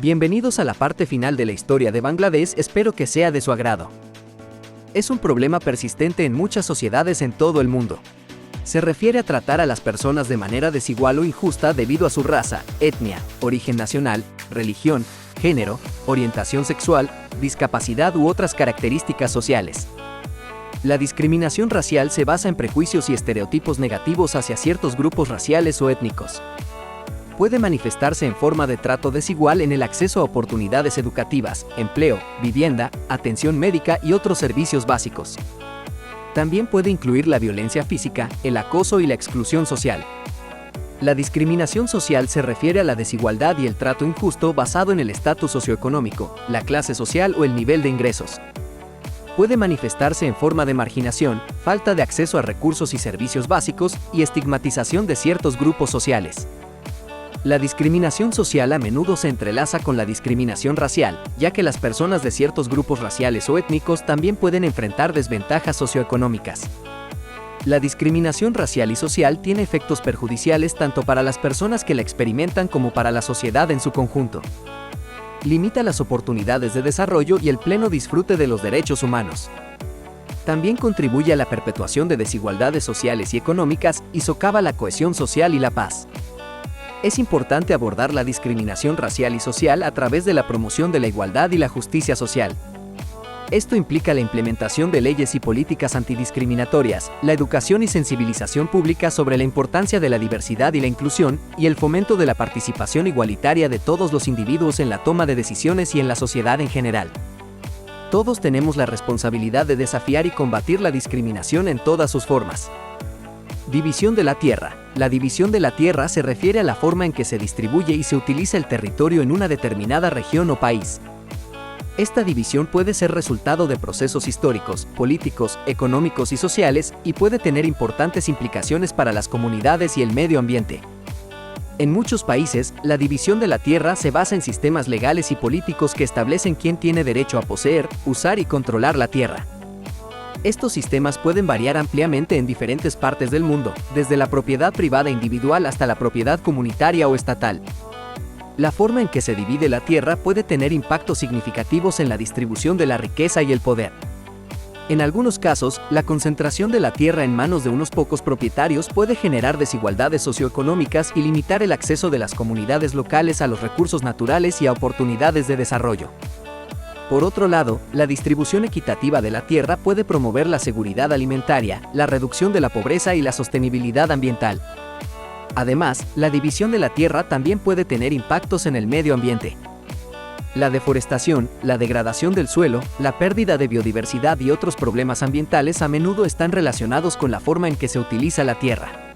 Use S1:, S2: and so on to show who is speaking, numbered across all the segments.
S1: Bienvenidos a la parte final de la historia de Bangladesh, espero que sea de su agrado. Es un problema persistente en muchas sociedades en todo el mundo. Se refiere a tratar a las personas de manera desigual o injusta debido a su raza, etnia, origen nacional, religión, género, orientación sexual, discapacidad u otras características sociales. La discriminación racial se basa en prejuicios y estereotipos negativos hacia ciertos grupos raciales o étnicos. Puede manifestarse en forma de trato desigual en el acceso a oportunidades educativas, empleo, vivienda, atención médica y otros servicios básicos. También puede incluir la violencia física, el acoso y la exclusión social. La discriminación social se refiere a la desigualdad y el trato injusto basado en el estatus socioeconómico, la clase social o el nivel de ingresos. Puede manifestarse en forma de marginación, falta de acceso a recursos y servicios básicos y estigmatización de ciertos grupos sociales. La discriminación social a menudo se entrelaza con la discriminación racial, ya que las personas de ciertos grupos raciales o étnicos también pueden enfrentar desventajas socioeconómicas. La discriminación racial y social tiene efectos perjudiciales tanto para las personas que la experimentan como para la sociedad en su conjunto. Limita las oportunidades de desarrollo y el pleno disfrute de los derechos humanos. También contribuye a la perpetuación de desigualdades sociales y económicas y socava la cohesión social y la paz. Es importante abordar la discriminación racial y social a través de la promoción de la igualdad y la justicia social. Esto implica la implementación de leyes y políticas antidiscriminatorias, la educación y sensibilización pública sobre la importancia de la diversidad y la inclusión, y el fomento de la participación igualitaria de todos los individuos en la toma de decisiones y en la sociedad en general. Todos tenemos la responsabilidad de desafiar y combatir la discriminación en todas sus formas. División de la tierra. La división de la tierra se refiere a la forma en que se distribuye y se utiliza el territorio en una determinada región o país. Esta división puede ser resultado de procesos históricos, políticos, económicos y sociales, y puede tener importantes implicaciones para las comunidades y el medio ambiente. En muchos países, la división de la tierra se basa en sistemas legales y políticos que establecen quién tiene derecho a poseer, usar y controlar la tierra. Estos sistemas pueden variar ampliamente en diferentes partes del mundo, desde la propiedad privada individual hasta la propiedad comunitaria o estatal. La forma en que se divide la tierra puede tener impactos significativos en la distribución de la riqueza y el poder. En algunos casos, la concentración de la tierra en manos de unos pocos propietarios puede generar desigualdades socioeconómicas y limitar el acceso de las comunidades locales a los recursos naturales y a oportunidades de desarrollo. Por otro lado, la distribución equitativa de la tierra puede promover la seguridad alimentaria, la reducción de la pobreza y la sostenibilidad ambiental. Además, la división de la tierra también puede tener impactos en el medio ambiente. La deforestación, la degradación del suelo, la pérdida de biodiversidad y otros problemas ambientales a menudo están relacionados con la forma en que se utiliza la tierra.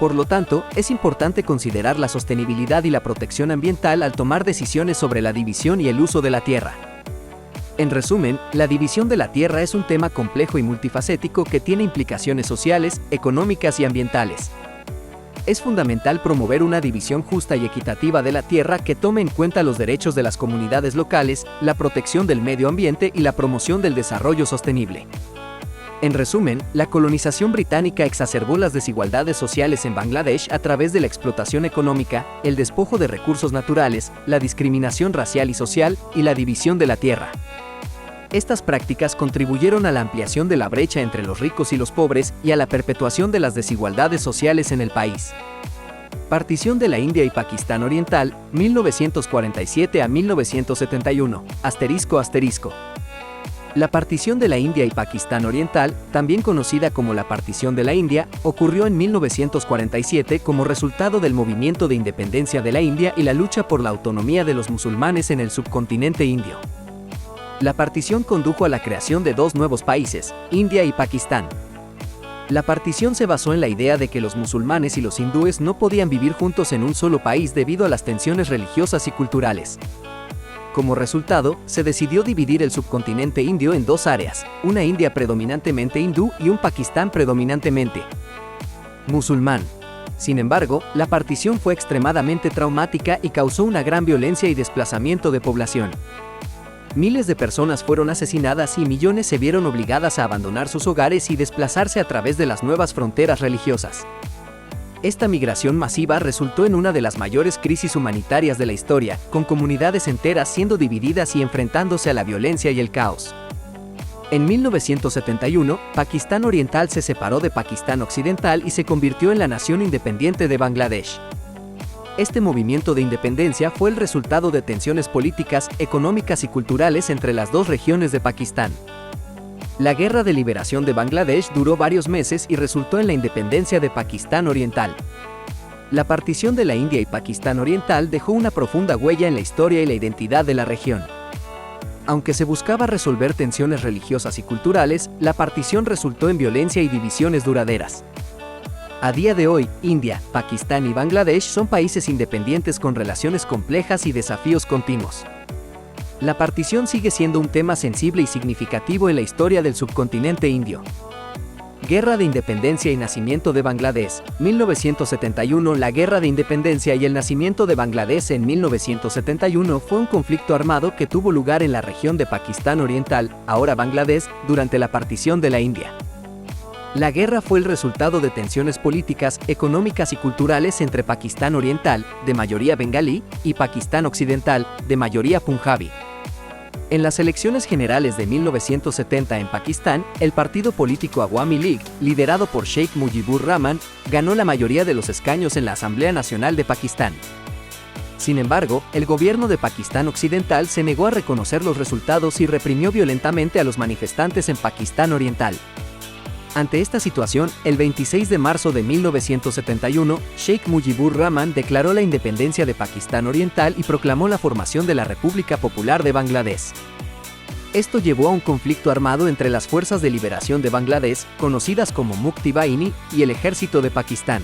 S1: Por lo tanto, es importante considerar la sostenibilidad y la protección ambiental al tomar decisiones sobre la división y el uso de la tierra. En resumen, la división de la tierra es un tema complejo y multifacético que tiene implicaciones sociales, económicas y ambientales. Es fundamental promover una división justa y equitativa de la tierra que tome en cuenta los derechos de las comunidades locales, la protección del medio ambiente y la promoción del desarrollo sostenible. En resumen, la colonización británica exacerbó las desigualdades sociales en Bangladesh a través de la explotación económica, el despojo de recursos naturales, la discriminación racial y social y la división de la tierra. Estas prácticas contribuyeron a la ampliación de la brecha entre los ricos y los pobres y a la perpetuación de las desigualdades sociales en el país. Partición de la India y Pakistán Oriental, 1947 a 1971, ***. La partición de la India y Pakistán Oriental, también conocida como la Partición de la India, ocurrió en 1947 como resultado del movimiento de independencia de la India y la lucha por la autonomía de los musulmanes en el subcontinente indio. La partición condujo a la creación de dos nuevos países, India y Pakistán. La partición se basó en la idea de que los musulmanes y los hindúes no podían vivir juntos en un solo país debido a las tensiones religiosas y culturales. Como resultado, se decidió dividir el subcontinente indio en dos áreas, una India predominantemente hindú y un Pakistán predominantemente musulmán. Sin embargo, la partición fue extremadamente traumática y causó una gran violencia y desplazamiento de población. Miles de personas fueron asesinadas y millones se vieron obligadas a abandonar sus hogares y desplazarse a través de las nuevas fronteras religiosas. Esta migración masiva resultó en una de las mayores crisis humanitarias de la historia, con comunidades enteras siendo divididas y enfrentándose a la violencia y el caos. En 1971, Pakistán Oriental se separó de Pakistán Occidental y se convirtió en la nación independiente de Bangladesh. Este movimiento de independencia fue el resultado de tensiones políticas, económicas y culturales entre las dos regiones de Pakistán. La Guerra de Liberación de Bangladesh duró varios meses y resultó en la independencia de Pakistán Oriental. La partición de la India y Pakistán Oriental dejó una profunda huella en la historia y la identidad de la región. Aunque se buscaba resolver tensiones religiosas y culturales, la partición resultó en violencia y divisiones duraderas. A día de hoy, India, Pakistán y Bangladesh son países independientes con relaciones complejas y desafíos continuos. La partición sigue siendo un tema sensible y significativo en la historia del subcontinente indio. Guerra de Independencia y Nacimiento de Bangladesh, 1971. La Guerra de Independencia y el nacimiento de Bangladesh en 1971 fue un conflicto armado que tuvo lugar en la región de Pakistán Oriental, ahora Bangladesh, durante la partición de la India. La guerra fue el resultado de tensiones políticas, económicas y culturales entre Pakistán Oriental, de mayoría bengalí, y Pakistán Occidental, de mayoría punjabi. En las elecciones generales de 1970 en Pakistán, el partido político Awami League, liderado por Sheikh Mujibur Rahman, ganó la mayoría de los escaños en la Asamblea Nacional de Pakistán. Sin embargo, el gobierno de Pakistán Occidental se negó a reconocer los resultados y reprimió violentamente a los manifestantes en Pakistán Oriental. Ante esta situación, el 26 de marzo de 1971, Sheikh Mujibur Rahman declaró la independencia de Pakistán Oriental y proclamó la formación de la República Popular de Bangladesh. Esto llevó a un conflicto armado entre las Fuerzas de Liberación de Bangladesh, conocidas como Mukti Bahini, y el ejército de Pakistán.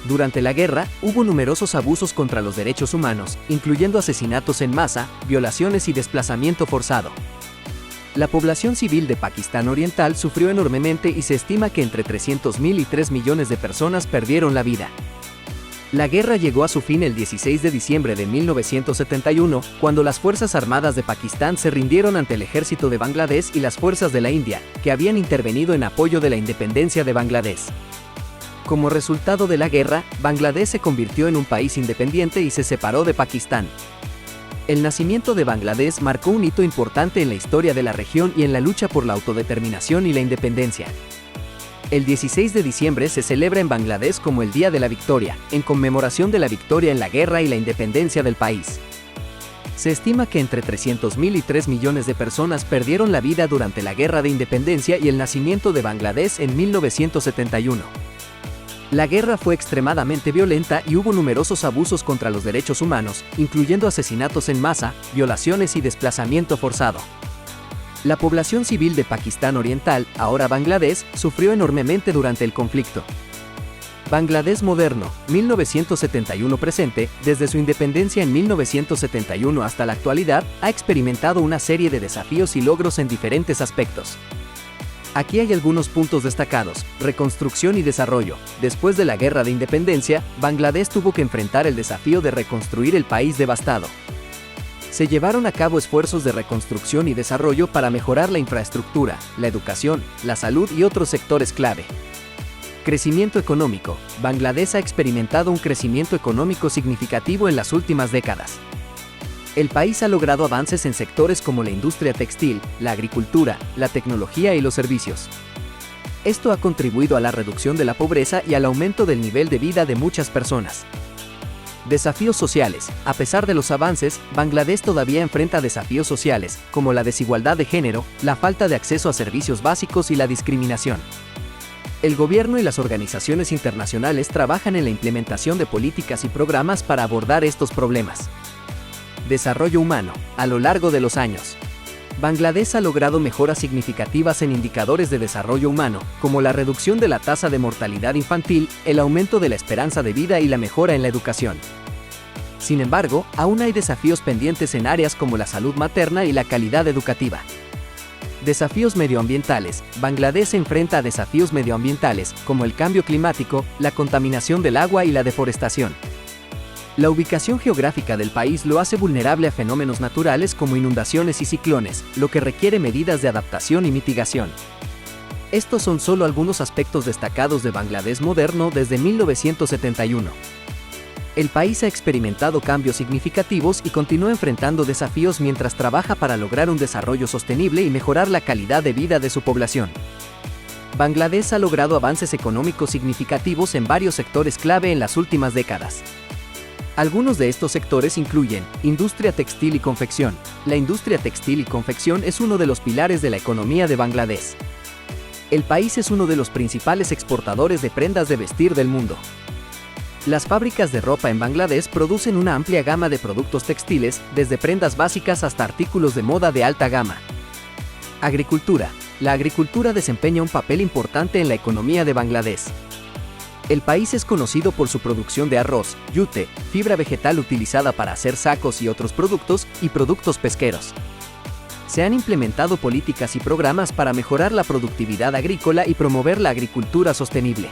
S1: Durante la guerra, hubo numerosos abusos contra los derechos humanos, incluyendo asesinatos en masa, violaciones y desplazamiento forzado. La población civil de Pakistán Oriental sufrió enormemente y se estima que entre 300.000 y 3 millones de personas perdieron la vida. La guerra llegó a su fin el 16 de diciembre de 1971, cuando las Fuerzas Armadas de Pakistán se rindieron ante el ejército de Bangladesh y las fuerzas de la India, que habían intervenido en apoyo de la independencia de Bangladesh. Como resultado de la guerra, Bangladesh se convirtió en un país independiente y se separó de Pakistán. El nacimiento de Bangladesh marcó un hito importante en la historia de la región y en la lucha por la autodeterminación y la independencia. El 16 de diciembre se celebra en Bangladesh como el Día de la Victoria, en conmemoración de la victoria en la guerra y la independencia del país. Se estima que entre 300.000 y 3 millones de personas perdieron la vida durante la Guerra de Independencia y el nacimiento de Bangladesh en 1971. La guerra fue extremadamente violenta y hubo numerosos abusos contra los derechos humanos, incluyendo asesinatos en masa, violaciones y desplazamiento forzado. La población civil de Pakistán Oriental, ahora Bangladesh, sufrió enormemente durante el conflicto. Bangladesh moderno, 1971 presente, desde su independencia en 1971 hasta la actualidad, ha experimentado una serie de desafíos y logros en diferentes aspectos. Aquí hay algunos puntos destacados: reconstrucción y desarrollo. Después de la Guerra de Independencia, Bangladesh tuvo que enfrentar el desafío de reconstruir el país devastado. Se llevaron a cabo esfuerzos de reconstrucción y desarrollo para mejorar la infraestructura, la educación, la salud y otros sectores clave. Crecimiento económico. Bangladesh ha experimentado un crecimiento económico significativo en las últimas décadas. El país ha logrado avances en sectores como la industria textil, la agricultura, la tecnología y los servicios. Esto ha contribuido a la reducción de la pobreza y al aumento del nivel de vida de muchas personas. Desafíos sociales. A pesar de los avances, Bangladesh todavía enfrenta desafíos sociales, como la desigualdad de género, la falta de acceso a servicios básicos y la discriminación. El gobierno y las organizaciones internacionales trabajan en la implementación de políticas y programas para abordar estos problemas. Desarrollo humano. A lo largo de los años, Bangladesh ha logrado mejoras significativas en indicadores de desarrollo humano, como la reducción de la tasa de mortalidad infantil, el aumento de la esperanza de vida y la mejora en la educación. Sin embargo, aún hay desafíos pendientes en áreas como la salud materna y la calidad educativa. Desafíos medioambientales. Bangladesh se enfrenta a desafíos medioambientales, como el cambio climático, la contaminación del agua y la deforestación. La ubicación geográfica del país lo hace vulnerable a fenómenos naturales como inundaciones y ciclones, lo que requiere medidas de adaptación y mitigación. Estos son solo algunos aspectos destacados de Bangladesh moderno desde 1971. El país ha experimentado cambios significativos y continúa enfrentando desafíos mientras trabaja para lograr un desarrollo sostenible y mejorar la calidad de vida de su población. Bangladesh ha logrado avances económicos significativos en varios sectores clave en las últimas décadas. Algunos de estos sectores incluyen industria textil y confección. La industria textil y confección es uno de los pilares de la economía de Bangladesh. El país es uno de los principales exportadores de prendas de vestir del mundo. Las fábricas de ropa en Bangladesh producen una amplia gama de productos textiles, desde prendas básicas hasta artículos de moda de alta gama. Agricultura. La agricultura desempeña un papel importante en la economía de Bangladesh. El país es conocido por su producción de arroz, yute, fibra vegetal utilizada para hacer sacos y otros productos, y productos pesqueros. Se han implementado políticas y programas para mejorar la productividad agrícola y promover la agricultura sostenible.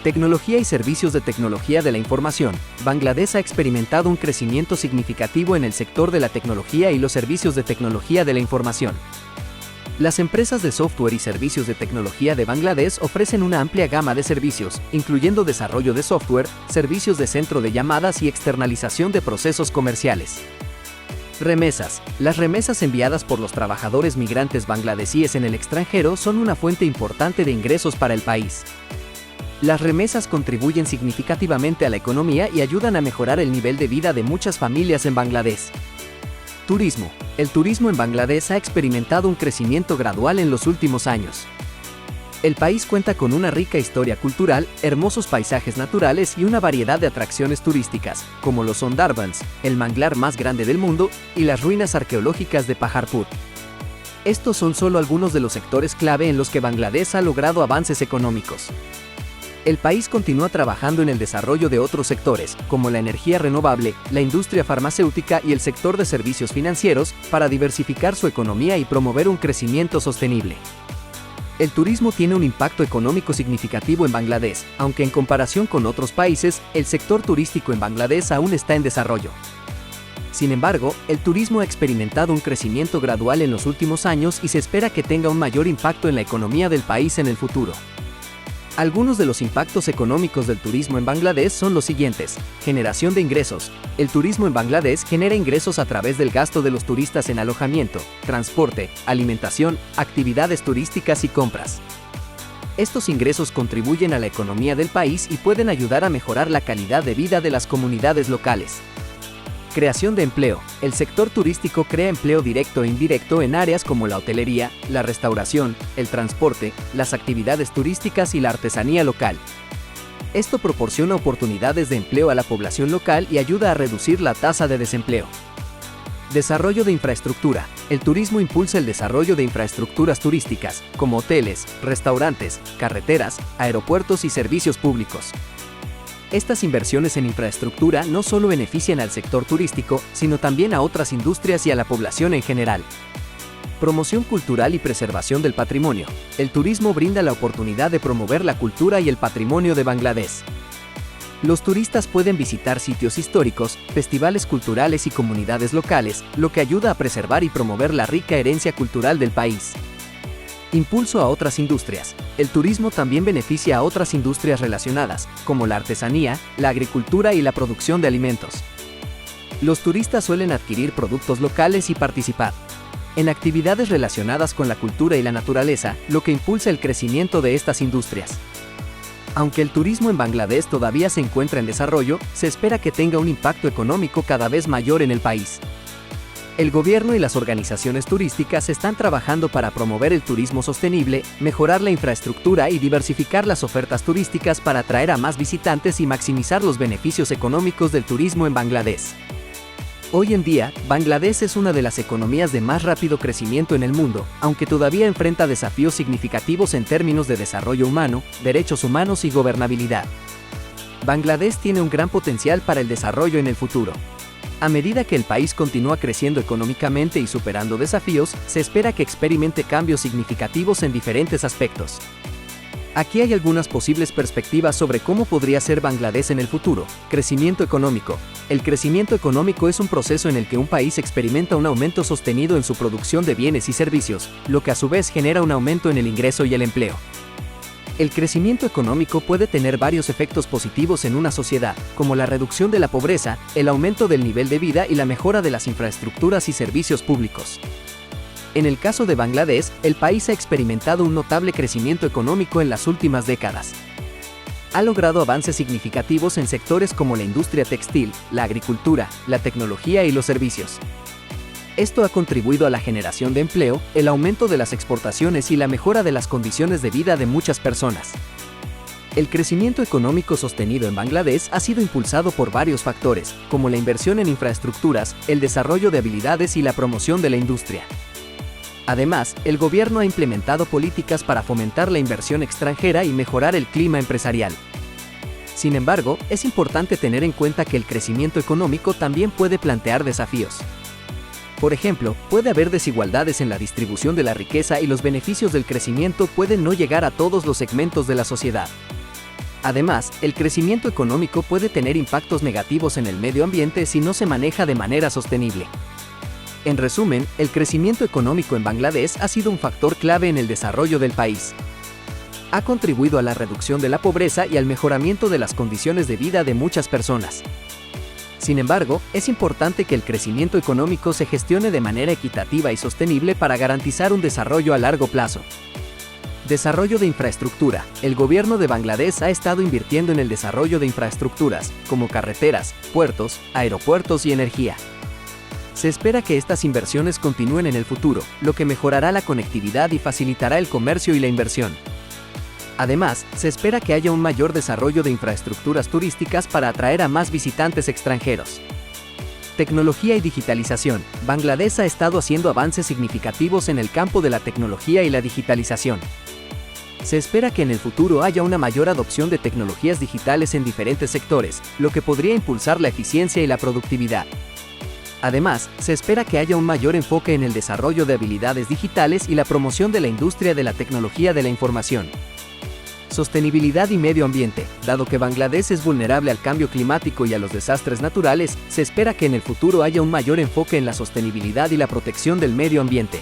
S1: Tecnología y servicios de tecnología de la información. Bangladesh ha experimentado un crecimiento significativo en el sector de la tecnología y los servicios de tecnología de la información. Las empresas de software y servicios de tecnología de Bangladesh ofrecen una amplia gama de servicios, incluyendo desarrollo de software, servicios de centro de llamadas y externalización de procesos comerciales. Remesas. Las remesas enviadas por los trabajadores migrantes bangladesíes en el extranjero son una fuente importante de ingresos para el país. Las remesas contribuyen significativamente a la economía y ayudan a mejorar el nivel de vida de muchas familias en Bangladesh. Turismo. El turismo en Bangladesh ha experimentado un crecimiento gradual en los últimos años. El país cuenta con una rica historia cultural, hermosos paisajes naturales y una variedad de atracciones turísticas, como los Sundarbans, el manglar más grande del mundo, y las ruinas arqueológicas de Paharpur. Estos son solo algunos de los sectores clave en los que Bangladesh ha logrado avances económicos. El país continúa trabajando en el desarrollo de otros sectores, como la energía renovable, la industria farmacéutica y el sector de servicios financieros, para diversificar su economía y promover un crecimiento sostenible. El turismo tiene un impacto económico significativo en Bangladesh, aunque en comparación con otros países, el sector turístico en Bangladesh aún está en desarrollo. Sin embargo, el turismo ha experimentado un crecimiento gradual en los últimos años y se espera que tenga un mayor impacto en la economía del país en el futuro. Algunos de los impactos económicos del turismo en Bangladesh son los siguientes. Generación de ingresos. El turismo en Bangladesh genera ingresos a través del gasto de los turistas en alojamiento, transporte, alimentación, actividades turísticas y compras. Estos ingresos contribuyen a la economía del país y pueden ayudar a mejorar la calidad de vida de las comunidades locales. Creación de empleo. El sector turístico crea empleo directo e indirecto en áreas como la hotelería, la restauración, el transporte, las actividades turísticas y la artesanía local. Esto proporciona oportunidades de empleo a la población local y ayuda a reducir la tasa de desempleo. Desarrollo de infraestructura. El turismo impulsa el desarrollo de infraestructuras turísticas, como hoteles, restaurantes, carreteras, aeropuertos y servicios públicos. Estas inversiones en infraestructura no solo benefician al sector turístico, sino también a otras industrias y a la población en general. Promoción cultural y preservación del patrimonio. El turismo brinda la oportunidad de promover la cultura y el patrimonio de Bangladesh. Los turistas pueden visitar sitios históricos, festivales culturales y comunidades locales, lo que ayuda a preservar y promover la rica herencia cultural del país. Impulso a otras industrias. El turismo también beneficia a otras industrias relacionadas, como la artesanía, la agricultura y la producción de alimentos. Los turistas suelen adquirir productos locales y participar en actividades relacionadas con la cultura y la naturaleza, lo que impulsa el crecimiento de estas industrias. Aunque el turismo en Bangladesh todavía se encuentra en desarrollo, se espera que tenga un impacto económico cada vez mayor en el país. El gobierno y las organizaciones turísticas están trabajando para promover el turismo sostenible, mejorar la infraestructura y diversificar las ofertas turísticas para atraer a más visitantes y maximizar los beneficios económicos del turismo en Bangladesh. Hoy en día, Bangladesh es una de las economías de más rápido crecimiento en el mundo, aunque todavía enfrenta desafíos significativos en términos de desarrollo humano, derechos humanos y gobernabilidad. Bangladesh tiene un gran potencial para el desarrollo en el futuro. A medida que el país continúa creciendo económicamente y superando desafíos, se espera que experimente cambios significativos en diferentes aspectos. Aquí hay algunas posibles perspectivas sobre cómo podría ser Bangladesh en el futuro. Crecimiento económico. El crecimiento económico es un proceso en el que un país experimenta un aumento sostenido en su producción de bienes y servicios, lo que a su vez genera un aumento en el ingreso y el empleo. El crecimiento económico puede tener varios efectos positivos en una sociedad, como la reducción de la pobreza, el aumento del nivel de vida y la mejora de las infraestructuras y servicios públicos. En el caso de Bangladesh, el país ha experimentado un notable crecimiento económico en las últimas décadas. Ha logrado avances significativos en sectores como la industria textil, la agricultura, la tecnología y los servicios. Esto ha contribuido a la generación de empleo, el aumento de las exportaciones y la mejora de las condiciones de vida de muchas personas. El crecimiento económico sostenido en Bangladesh ha sido impulsado por varios factores, como la inversión en infraestructuras, el desarrollo de habilidades y la promoción de la industria. Además, el gobierno ha implementado políticas para fomentar la inversión extranjera y mejorar el clima empresarial. Sin embargo, es importante tener en cuenta que el crecimiento económico también puede plantear desafíos. Por ejemplo, puede haber desigualdades en la distribución de la riqueza y los beneficios del crecimiento pueden no llegar a todos los segmentos de la sociedad. Además, el crecimiento económico puede tener impactos negativos en el medio ambiente si no se maneja de manera sostenible. En resumen, el crecimiento económico en Bangladesh ha sido un factor clave en el desarrollo del país. Ha contribuido a la reducción de la pobreza y al mejoramiento de las condiciones de vida de muchas personas. Sin embargo, es importante que el crecimiento económico se gestione de manera equitativa y sostenible para garantizar un desarrollo a largo plazo. Desarrollo de infraestructura. El gobierno de Bangladesh ha estado invirtiendo en el desarrollo de infraestructuras, como carreteras, puertos, aeropuertos y energía. Se espera que estas inversiones continúen en el futuro, lo que mejorará la conectividad y facilitará el comercio y la inversión. Además, se espera que haya un mayor desarrollo de infraestructuras turísticas para atraer a más visitantes extranjeros. Tecnología y digitalización. Bangladesh ha estado haciendo avances significativos en el campo de la tecnología y la digitalización. Se espera que en el futuro haya una mayor adopción de tecnologías digitales en diferentes sectores, lo que podría impulsar la eficiencia y la productividad. Además, se espera que haya un mayor enfoque en el desarrollo de habilidades digitales y la promoción de la industria de la tecnología de la información. Sostenibilidad y medio ambiente. Dado que Bangladesh es vulnerable al cambio climático y a los desastres naturales, se espera que en el futuro haya un mayor enfoque en la sostenibilidad y la protección del medio ambiente.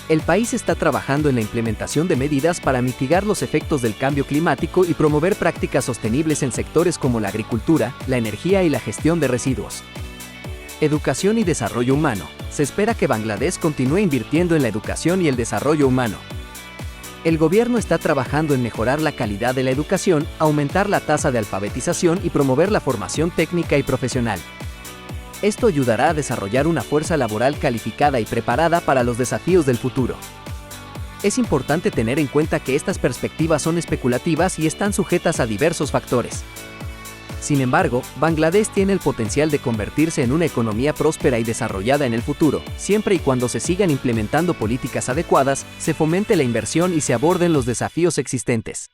S1: El país está trabajando en la implementación de medidas para mitigar los efectos del cambio climático y promover prácticas sostenibles en sectores como la agricultura, la energía y la gestión de residuos. Educación y desarrollo humano. Se espera que Bangladesh continúe invirtiendo en la educación y el desarrollo humano. El gobierno está trabajando en mejorar la calidad de la educación, aumentar la tasa de alfabetización y promover la formación técnica y profesional. Esto ayudará a desarrollar una fuerza laboral calificada y preparada para los desafíos del futuro. Es importante tener en cuenta que estas perspectivas son especulativas y están sujetas a diversos factores. Sin embargo, Bangladesh tiene el potencial de convertirse en una economía próspera y desarrollada en el futuro, siempre y cuando se sigan implementando políticas adecuadas, se fomente la inversión y se aborden los desafíos existentes.